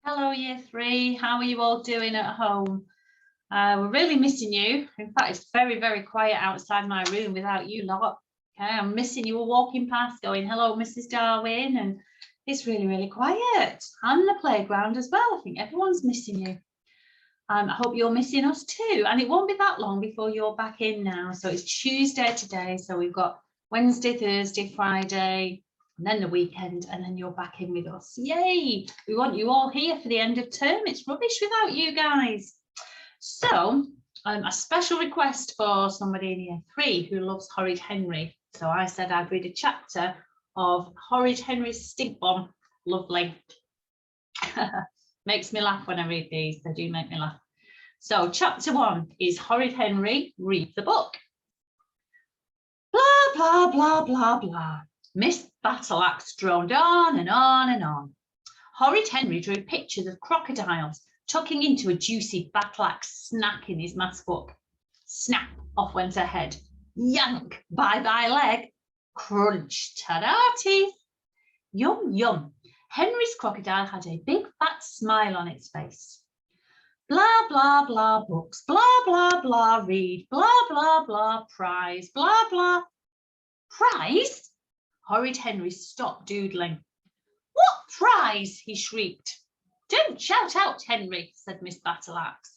Hello, Year 3. How are you all doing at home? We're really missing you. In fact, it's very, very quiet outside my room without you lot. Okay, I'm missing you all walking past, going, hello, Mrs. Darwin, and it's really, really quiet. I'm in the playground as well. I think everyone's missing you. I hope you're missing us too. And it won't be that long before you're back in now. So it's Tuesday today. So we've got Wednesday, Thursday, Friday, and then the weekend, and then you're back in with us. Yay! We want you all here for the end of term. It's rubbish without you guys. So a special request for somebody in Year 3 who loves Horrid Henry. So I said I'd read a chapter of Horrid Henry's Stink Bomb. Lovely. Makes me laugh when I read these. They do make me laugh. So chapter 1 is Horrid Henry reads the book. Blah, blah, blah, blah, blah. Miss Battleaxe droned on and on and on. Horrid Henry drew pictures of crocodiles tucking into a juicy battleaxe snack in his maths book. Snap, off went her head. Yank, bye-bye leg. Crunch, ta-da teeth. Yum, yum. Henry's crocodile had a big fat smile on its face. Blah, blah, blah, books. Blah, blah, blah, read. Blah, blah, blah, prize. Blah, blah. Prize? Horrid Henry stopped doodling. What prize? He shrieked. Don't shout out, Henry, said Miss Battleaxe.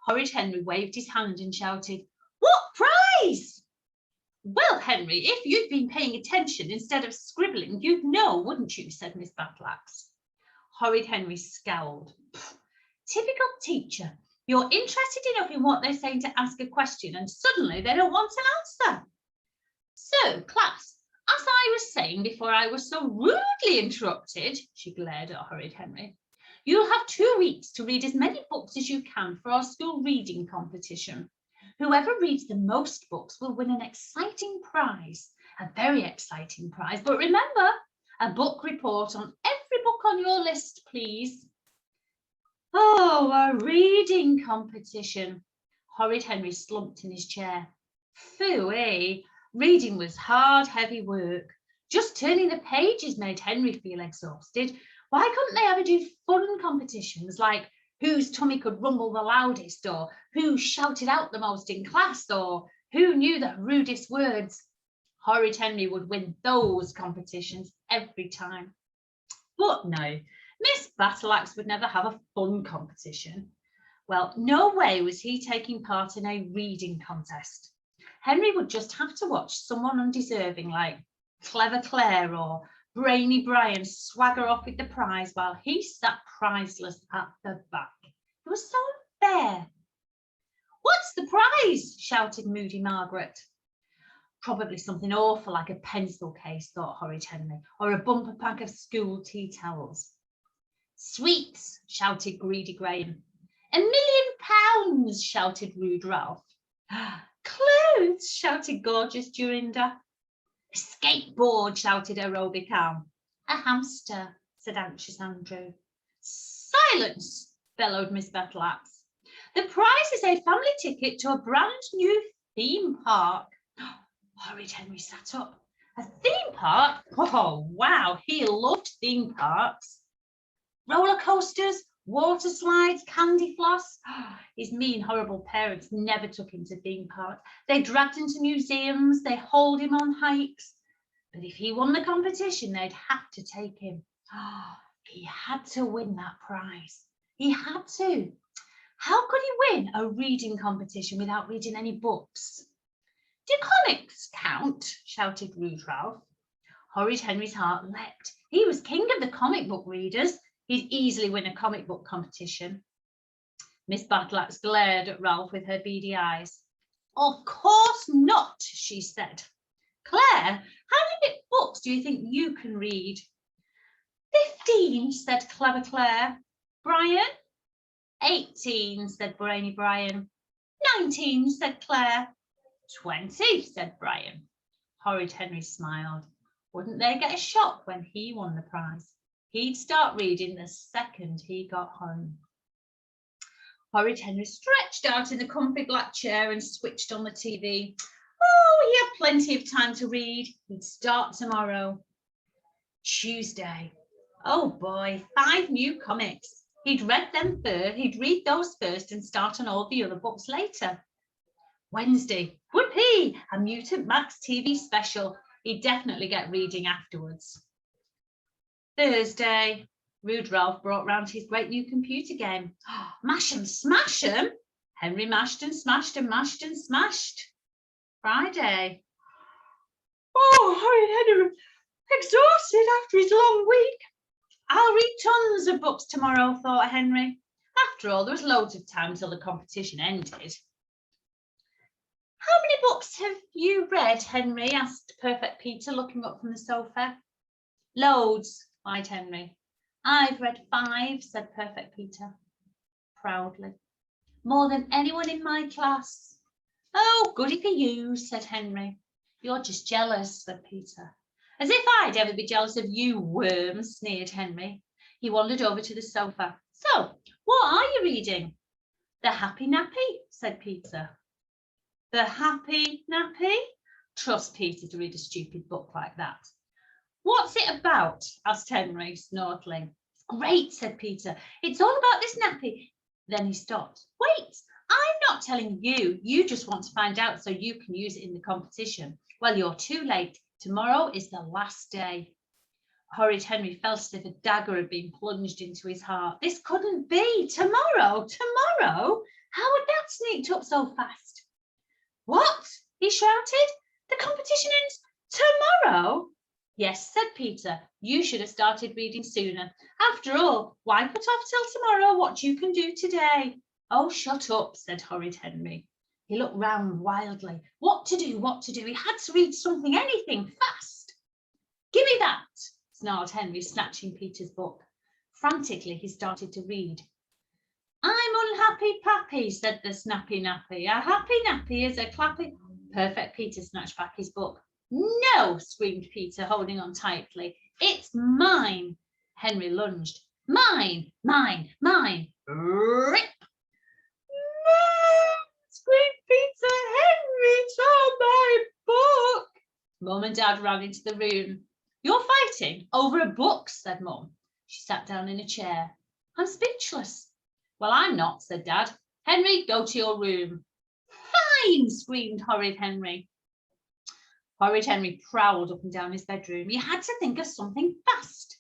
Horrid Henry waved his hand and shouted, What prize? Well, Henry, if you'd been paying attention instead of scribbling, you'd know, wouldn't you, said Miss Battleaxe. Horrid Henry scowled. Typical teacher. You're interested enough in what they're saying to ask a question, and suddenly they don't want an answer. So, class, as I was saying before I was so rudely interrupted, she glared at Horrid Henry, you'll have 2 weeks to read as many books as you can for our school reading competition. Whoever reads the most books will win an exciting prize, a very exciting prize. But remember, a book report on every book on your list, please. Oh, a reading competition. Horrid Henry slumped in his chair. Phooey. Reading was hard, heavy work. Just turning the pages made Henry feel exhausted. Why couldn't they ever do fun competitions like whose tummy could rumble the loudest, or who shouted out the most in class, or who knew the rudest words? Horrid Henry would win those competitions every time. But no, Miss Battleaxe would never have a fun competition. Well, no way was he taking part in a reading contest. Henry would just have to watch someone undeserving like Clever Claire or Brainy Brian swagger off with the prize while he sat prizeless at the back. It was so unfair. What's the prize? Shouted Moody Margaret. Probably something awful like a pencil case, thought Horrid Henry, or a bumper pack of school tea towels. Sweets, shouted Greedy Graham. £1,000,000, shouted Rude Ralph. Clothes, shouted Gorgeous Dorinda. A skateboard, shouted Aerobic Anne. A hamster, said Anxious Andrew. Silence, bellowed Miss Battleaxe. The prize is a family ticket to a brand new theme park. Horrid Henry sat up. A theme park? Oh, wow, he loved theme parks. Roller coasters, water slides, candy floss. His mean, horrible parents never took him to theme parks. They dragged him to museums, they hauled him on hikes. But if he won the competition, they'd have to take him. He had to win that prize. He had to. How could he win a reading competition without reading any books? Do comics count? Shouted Rude Ralph. Horrid Henry's heart leapt. He was king of the comic book readers. He'd easily win a comic book competition. Miss Battleaxe glared at Ralph with her beady eyes. Of course not, she said. Claire, how many books do you think you can read? 15, said Clever Claire. Brian? 18, said Brainy Brian. 19, said Claire. 20, said Brian. Horrid Henry smiled. Wouldn't they get a shock when he won the prize? He'd start reading the second he got home. Horrid Henry stretched out in the comfy black chair and switched on the TV. Oh, he had plenty of time to read. He'd start tomorrow. Tuesday. Oh boy, 5 new comics. He'd read them first, he'd read those first and start on all the other books later. Wednesday, whoopee, a Mutant Max TV special. He'd definitely get reading afterwards. Thursday, Rude Ralph brought round his great new computer game. Mash 'em, smash 'em. Henry mashed and smashed and mashed and smashed. Friday. Oh, Horrid Henry, exhausted after his long week. I'll read tons of books tomorrow, thought Henry. After all, there was loads of time till the competition ended. How many books have you read, Henry? Asked Perfect Peter, looking up from the sofa. Loads, lied Henry. I've read 5, said Perfect Peter, proudly. More than anyone in my class. Oh, goody for you, said Henry. You're just jealous, said Peter. As if I'd ever be jealous of you, worm, sneered Henry. He wandered over to the sofa. So, what are you reading? The Happy Nappy, said Peter. The Happy Nappy? Trust Peter to read a stupid book like that. What's it about? Asked Henry, snortling. Great, said Peter. It's all about this nappy. Then he stopped. Wait, I'm not telling you. You just want to find out so you can use it in the competition. Well, you're too late. Tomorrow is the last day. Horrid Henry felt as if a dagger had been plunged into his heart. This couldn't be. Tomorrow? Tomorrow? How had that sneaked up so fast? What? He shouted. The competition ends tomorrow? Yes, said Peter. You should have started reading sooner. After all, why put off till tomorrow what you can do today? Oh, shut up, said Horrid Henry. He looked round wildly. What to do, what to do? He had to read something, anything, fast. Give me that, snarled Henry, snatching Peter's book. Frantically, he started to read. I'm unhappy pappy, said the snappy nappy. A happy nappy is a clappy. Perfect Peter snatched back his book. No, screamed Peter, holding on tightly. It's mine. Henry lunged. Mine, mine, mine. Rip. No, screamed Peter. Henry tore my book. Mum and Dad ran into the room. You're fighting over a book, said Mum. She sat down in a chair. I'm speechless. Well, I'm not, said Dad. Henry, go to your room. Fine, screamed Horrid Henry. Horrid Henry prowled up and down his bedroom. He had to think of something fast.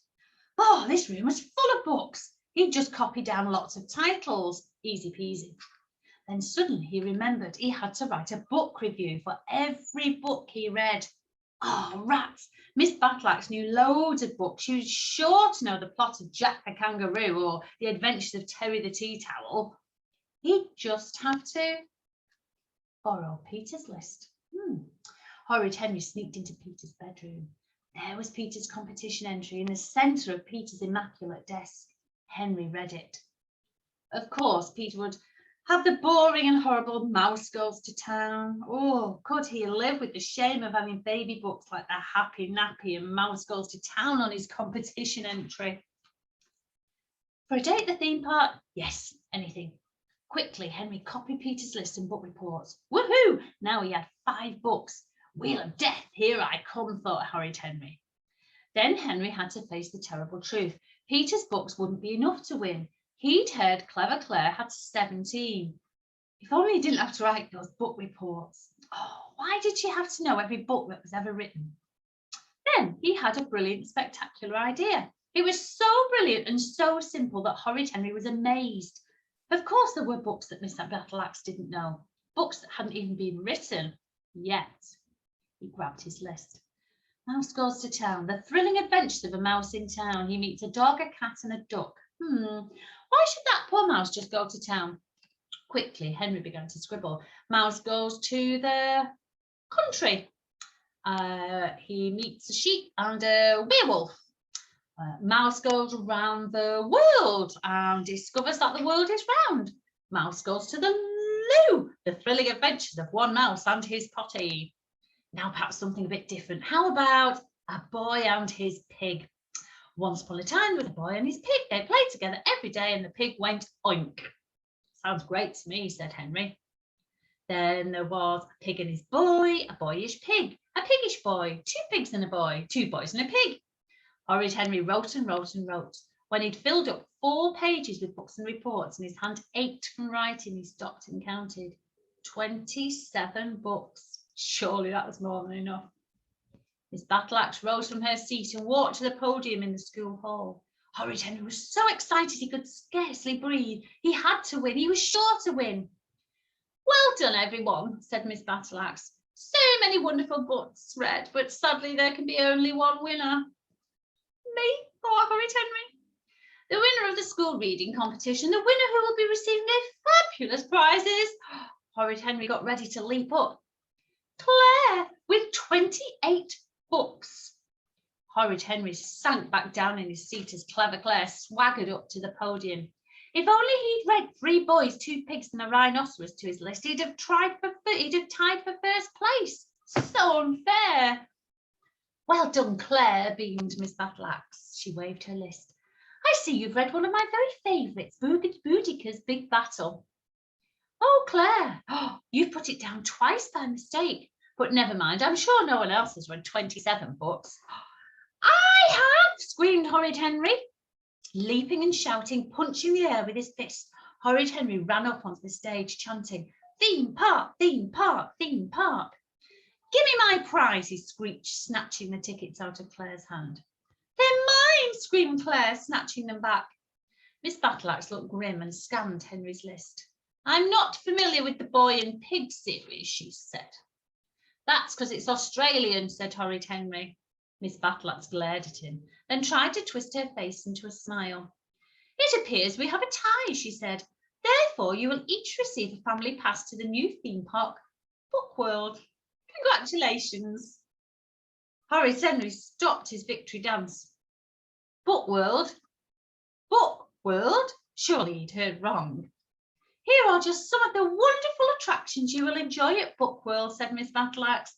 Oh, this room was full of books. He'd just copied down lots of titles. Easy peasy. Then suddenly he remembered he had to write a book review for every book he read. Oh, rats. Miss Batlax knew loads of books. She was sure to know the plot of Jack the Kangaroo or The Adventures of Terry the Tea Towel. He'd just have to borrow Peter's list. Horrid Henry sneaked into Peter's bedroom. There was Peter's competition entry in the centre of Peter's immaculate desk. Henry read it. Of course, Peter would have the boring and horrible Mouse Goes to Town. Oh, could he live with the shame of having baby books like The Happy Nappy and Mouse Goes to Town on his competition entry? For a day at the theme park? Yes, anything. Quickly, Henry copied Peter's list and book reports. Woohoo! Now he had 5 books. Wheel of Death, here I come, thought Horrid Henry. Then Henry had to face the terrible truth. Peter's books wouldn't be enough to win. He'd heard Clever Claire had 17. If only he didn't have to write those book reports. Oh, why did she have to know every book that was ever written? Then he had a brilliant, spectacular idea. It was so brilliant and so simple that Horrid Henry was amazed. Of course there were books that Miss Batlax didn't know, books that hadn't even been written yet. He grabbed his list. Mouse Goes to Town, the thrilling adventures of a mouse in town. He meets a dog, a cat and a duck. Why should that poor mouse just go to town? Quickly, Henry began to scribble. Mouse goes to the country. He meets a sheep and a werewolf. Mouse goes around the world and discovers that the world is round. Mouse goes to the loo. The thrilling adventures of one mouse and his potty. Now perhaps something a bit different. How about a boy and his pig? Once upon a time there was a boy and his pig. They played together every day and the pig went oink. Sounds great to me, said Henry. Then there was a pig and his boy, a boyish pig, a piggish boy, 2 pigs and a boy, 2 boys and a pig. Horrid Henry wrote and wrote and wrote. When he'd filled up 4 pages with books and reports and his hand ached from writing, he stopped and counted 27 books. Surely that was more than enough. Miss Battleaxe rose from her seat and walked to the podium in the school hall. Horrid Henry was so excited he could scarcely breathe. He had to win. He was sure to win. Well done, everyone, said Miss Battleaxe. So many wonderful books read, but sadly there can be only one winner. Me, thought Horrid Henry. The winner of the school reading competition, the winner who will be receiving their fabulous prizes. Horrid Henry got ready to leap up. Claire, with 28 books. Horrid Henry sank back down in his seat as Clever Claire swaggered up to the podium. If only he'd read 3 boys, 2 pigs and a rhinoceros to his list, he'd have tied for first place. So unfair. Well done, Claire, beamed Miss Battleaxe. She waved her list. I see you've read one of my very favourites, Boudicca's Big Battle. Oh, Claire, you've put it down twice by mistake. But never mind, I'm sure no one else has read 27 books. I have, screamed Horrid Henry. Leaping and shouting, punching the air with his fist, Horrid Henry ran up onto the stage, chanting, Theme park, theme park, theme park. Give me my prize, he screeched, snatching the tickets out of Claire's hand. They're mine, screamed Claire, snatching them back. Miss Battleaxe looked grim and scanned Henry's list. I'm not familiar with the Boy and Pig series, she said. That's because it's Australian, said Horrid Henry. Miss Battleaxe glared at him, then tried to twist her face into a smile. It appears we have a tie, she said. Therefore, you will each receive a family pass to the new theme park, Bookworld. Congratulations. Horrid Henry stopped his victory dance. Bookworld? Bookworld? Surely he'd heard wrong. Here are just some of the wonderful attractions you will enjoy at Bookworld, said Miss Battleaxe.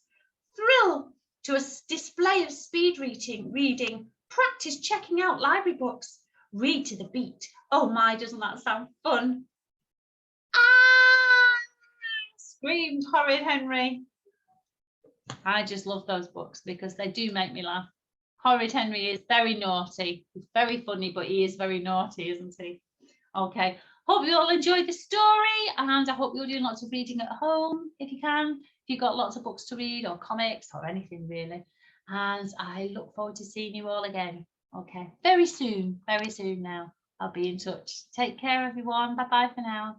Thrill to a display of speed reading, practice checking out library books, read to the beat. Oh my, doesn't that sound fun? Ah! Screamed Horrid Henry. I just love those books because they do make me laugh. Horrid Henry is very naughty. He's very funny, but he is very naughty, isn't he? Okay. Hope you all enjoyed the story, and I hope you're doing lots of reading at home if you can, if you've got lots of books to read or comics or anything really. And I look forward to seeing you all again. Okay, very soon now. I'll be in touch. Take care, everyone. Bye-bye for now.